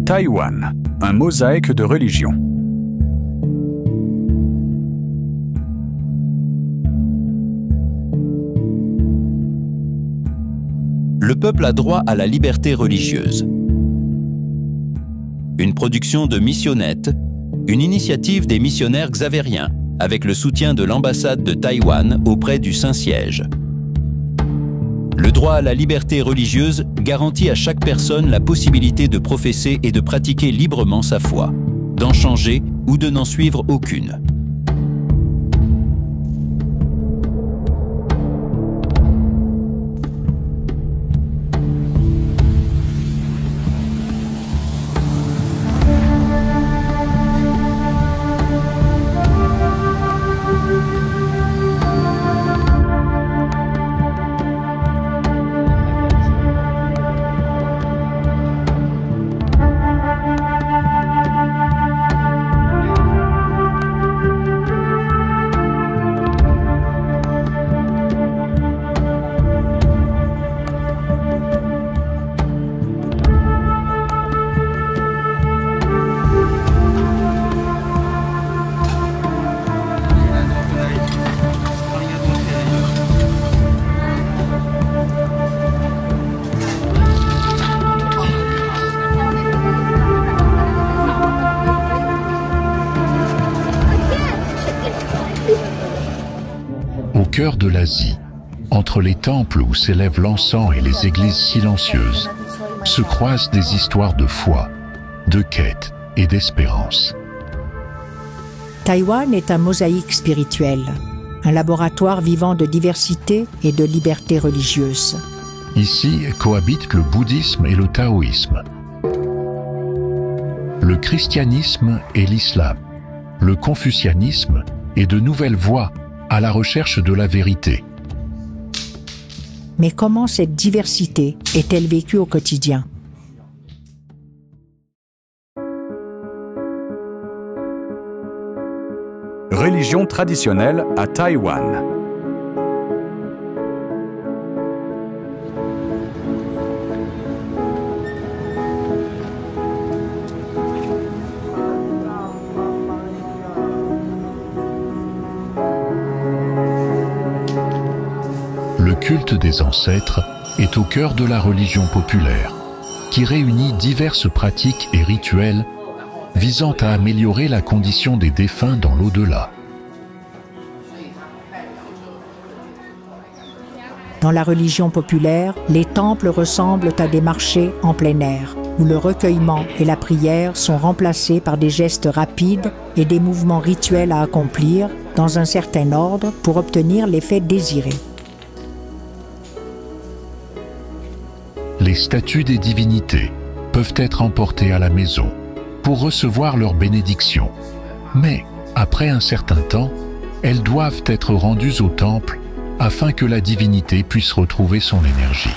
Taïwan, un mosaïque de religions. Le peuple a droit à la liberté religieuse. Une production de Missionnette, une initiative des missionnaires xavériens, avec le soutien de l'ambassade de Taïwan auprès du Saint-Siège. Le droit à la liberté religieuse garantit à chaque personne la possibilité de professer et de pratiquer librement sa foi, d'en changer ou de n'en suivre aucune. Au cœur de l'Asie, entre les temples où s'élève l'encens et les églises silencieuses, se croisent des histoires de foi, de quête et d'espérance. Taïwan est un mosaïque spirituel, un laboratoire vivant de diversité et de liberté religieuse. Ici cohabitent le bouddhisme et le taoïsme, le christianisme et l'islam, le confucianisme et de nouvelles voies à la recherche de la vérité. Mais comment cette diversité est-elle vécue au quotidien? Religion traditionnelle à Taïwan. Le culte des ancêtres est au cœur de la religion populaire, qui réunit diverses pratiques et rituels visant à améliorer la condition des défunts dans l'au-delà. Dans la religion populaire, les temples ressemblent à des marchés en plein air, où le recueillement et la prière sont remplacés par des gestes rapides et des mouvements rituels à accomplir dans un certain ordre pour obtenir l'effet désiré. Les statues des divinités peuvent être emportées à la maison pour recevoir leur bénédiction. Mais, après un certain temps, elles doivent être rendues au temple afin que la divinité puisse retrouver son énergie.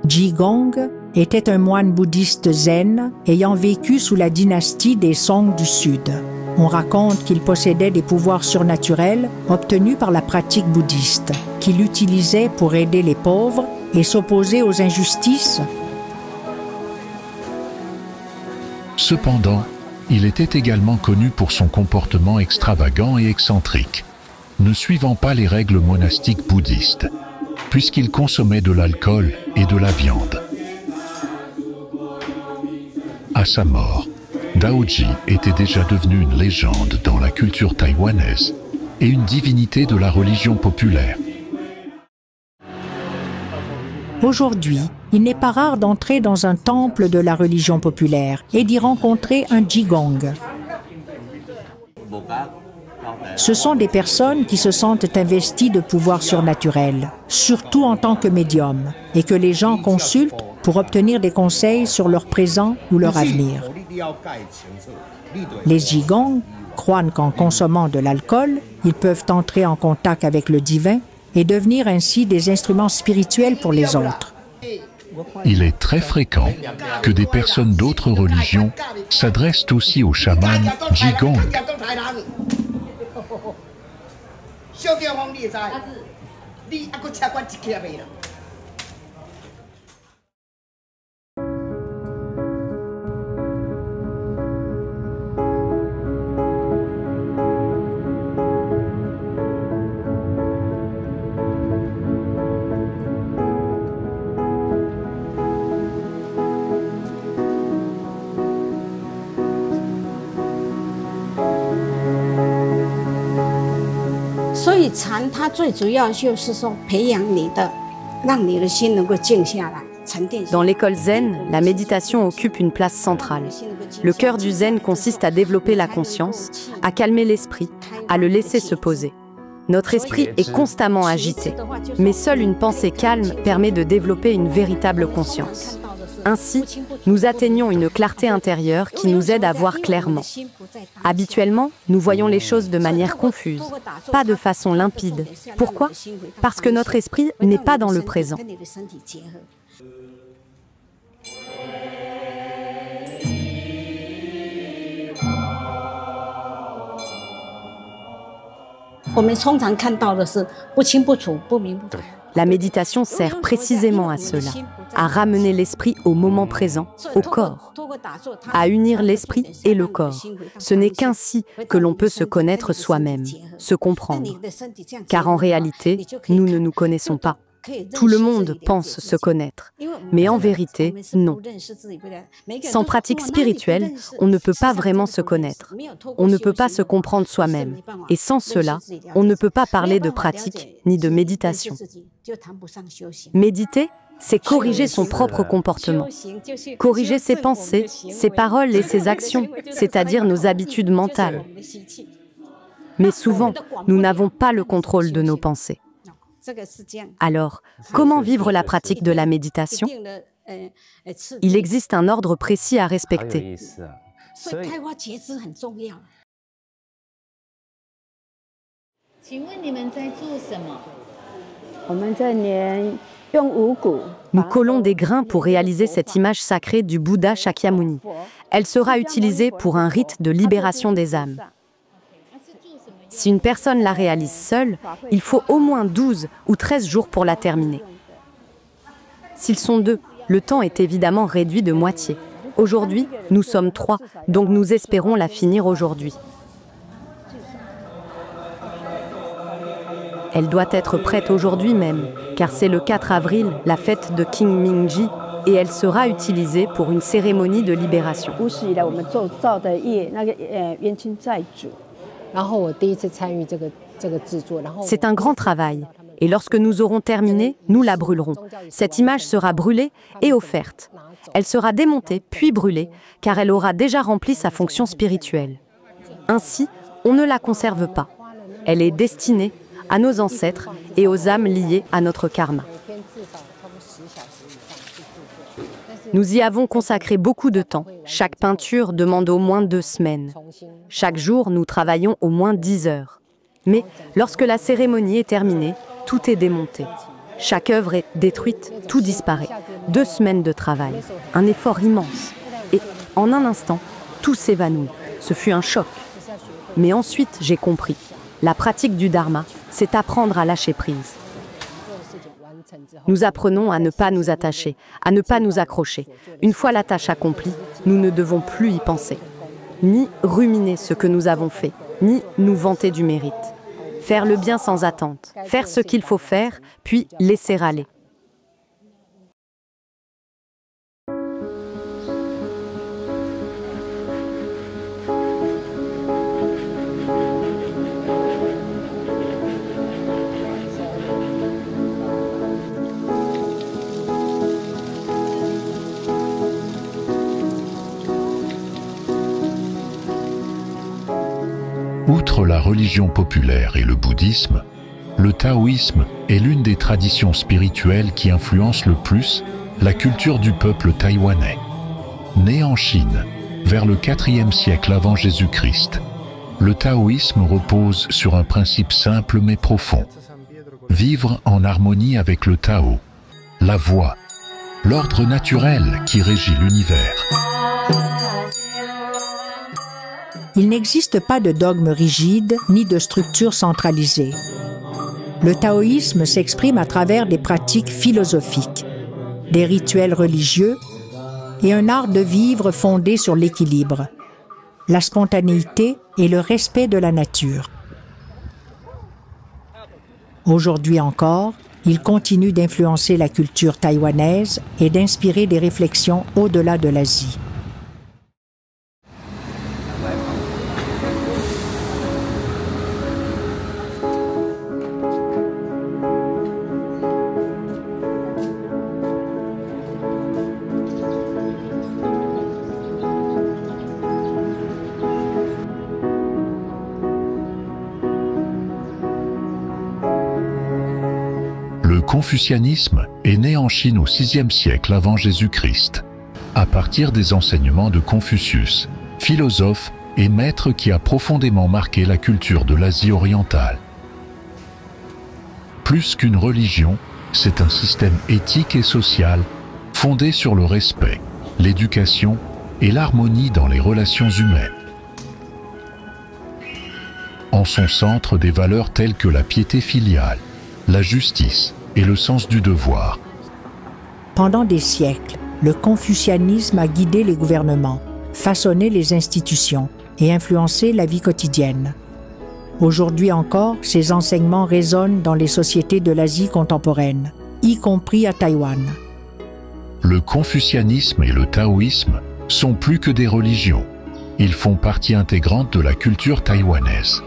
Jigong était un moine bouddhiste zen ayant vécu sous la dynastie des Song du Sud. On raconte qu'il possédait des pouvoirs surnaturels obtenus par la pratique bouddhiste, qu'il utilisait pour aider les pauvres et s'opposer aux injustices. Cependant, il était également connu pour son comportement extravagant et excentrique, ne suivant pas les règles monastiques bouddhistes, puisqu'il consommait de l'alcool et de la viande. À sa mort, Daoji était déjà devenu une légende dans la culture taïwanaise et une divinité de la religion populaire. Aujourd'hui, il n'est pas rare d'entrer dans un temple de la religion populaire et d'y rencontrer un Jigong. Ce sont des personnes qui se sentent investies de pouvoirs surnaturels, surtout en tant que médium, et que les gens consultent pour obtenir des conseils sur leur présent ou leur avenir. Les Jigong croient qu'en consommant de l'alcool, ils peuvent entrer en contact avec le divin et devenir ainsi des instruments spirituels pour les autres. Il est très fréquent que des personnes d'autres religions s'adressent aussi aux chamans Jigong. Dans l'école zen, la méditation occupe une place centrale. Le cœur du zen consiste à développer la conscience, à calmer l'esprit, à le laisser se poser. Notre esprit est constamment agité, mais seule une pensée calme permet de développer une véritable conscience. Ainsi, nous atteignons une clarté intérieure qui nous aide à voir clairement. Habituellement, nous voyons les choses de manière confuse, pas de façon limpide. Pourquoi? Parce que notre esprit n'est pas dans le présent. La méditation sert précisément à cela, à ramener l'esprit au moment présent, au corps, à unir l'esprit et le corps. Ce n'est qu'ainsi que l'on peut se connaître soi-même, se comprendre. Car en réalité, nous ne nous connaissons pas. Tout le monde pense se connaître, mais en vérité, non. Sans pratique spirituelle, on ne peut pas vraiment se connaître. On ne peut pas se comprendre soi-même. Et sans cela, on ne peut pas parler de pratique ni de méditation. Méditer, c'est corriger son propre comportement. Corriger ses pensées, ses paroles et ses actions, c'est-à-dire nos habitudes mentales. Mais souvent, nous n'avons pas le contrôle de nos pensées. Alors, comment vivre la pratique de la méditation? Il existe un ordre précis à respecter. Nous collons des grains pour réaliser cette image sacrée du Bouddha Shakyamuni. Elle sera utilisée pour un rite de libération des âmes. Si une personne la réalise seule, il faut au moins 12 ou 13 jours pour la terminer. S'ils sont 2, le temps est évidemment réduit de moitié. Aujourd'hui, nous sommes 3, donc nous espérons la finir aujourd'hui. Elle doit être prête aujourd'hui même, car c'est le 4 avril, la fête de King Mingji, et elle sera utilisée pour une cérémonie de libération. C'est un grand travail, et lorsque nous aurons terminé, nous la brûlerons. Cette image sera brûlée et offerte. Elle sera démontée puis brûlée, car elle aura déjà rempli sa fonction spirituelle. Ainsi, on ne la conserve pas. Elle est destinée à nos ancêtres et aux âmes liées à notre karma. Nous y avons consacré beaucoup de temps. Chaque peinture demande au moins 2 semaines. Chaque jour, nous travaillons au moins 10 heures. Mais lorsque la cérémonie est terminée, tout est démonté. Chaque œuvre est détruite, tout disparaît. 2 semaines de travail, un effort immense. Et en un instant, tout s'évanouit. Ce fut un choc. Mais ensuite, j'ai compris. La pratique du dharma, c'est apprendre à lâcher prise. Nous apprenons à ne pas nous attacher, à ne pas nous accrocher. Une fois la tâche accomplie, nous ne devons plus y penser. Ni ruminer ce que nous avons fait, ni nous vanter du mérite. Faire le bien sans attente, faire ce qu'il faut faire, puis laisser aller. Outre la religion populaire et le bouddhisme, le taoïsme est l'une des traditions spirituelles qui influence le plus la culture du peuple taïwanais. Né en Chine, vers le IVe siècle avant Jésus-Christ, le taoïsme repose sur un principe simple mais profond. Vivre en harmonie avec le Tao, la voie, l'ordre naturel qui régit l'univers. Il n'existe pas de dogme rigide ni de structure centralisée. Le taoïsme s'exprime à travers des pratiques philosophiques, des rituels religieux et un art de vivre fondé sur l'équilibre, la spontanéité et le respect de la nature. Aujourd'hui encore, il continue d'influencer la culture taïwanaise et d'inspirer des réflexions au-delà de l'Asie. Le confucianisme est né en Chine au VIe siècle avant Jésus-Christ, à partir des enseignements de Confucius, philosophe et maître qui a profondément marqué la culture de l'Asie orientale. Plus qu'une religion, c'est un système éthique et social fondé sur le respect, l'éducation et l'harmonie dans les relations humaines. En son centre des valeurs telles que la piété filiale, la justice et le sens du devoir. Pendant des siècles, le confucianisme a guidé les gouvernements, façonné les institutions et influencé la vie quotidienne. Aujourd'hui encore, ces enseignements résonnent dans les sociétés de l'Asie contemporaine, y compris à Taïwan. Le confucianisme et le taoïsme sont plus que des religions. Ils font partie intégrante de la culture taïwanaise.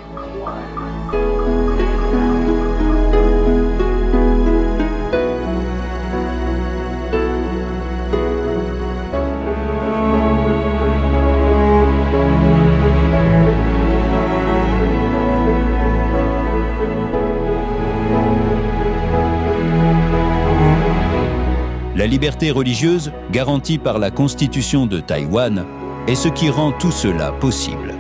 La liberté religieuse, garantie par la Constitution de Taïwan, est ce qui rend tout cela possible.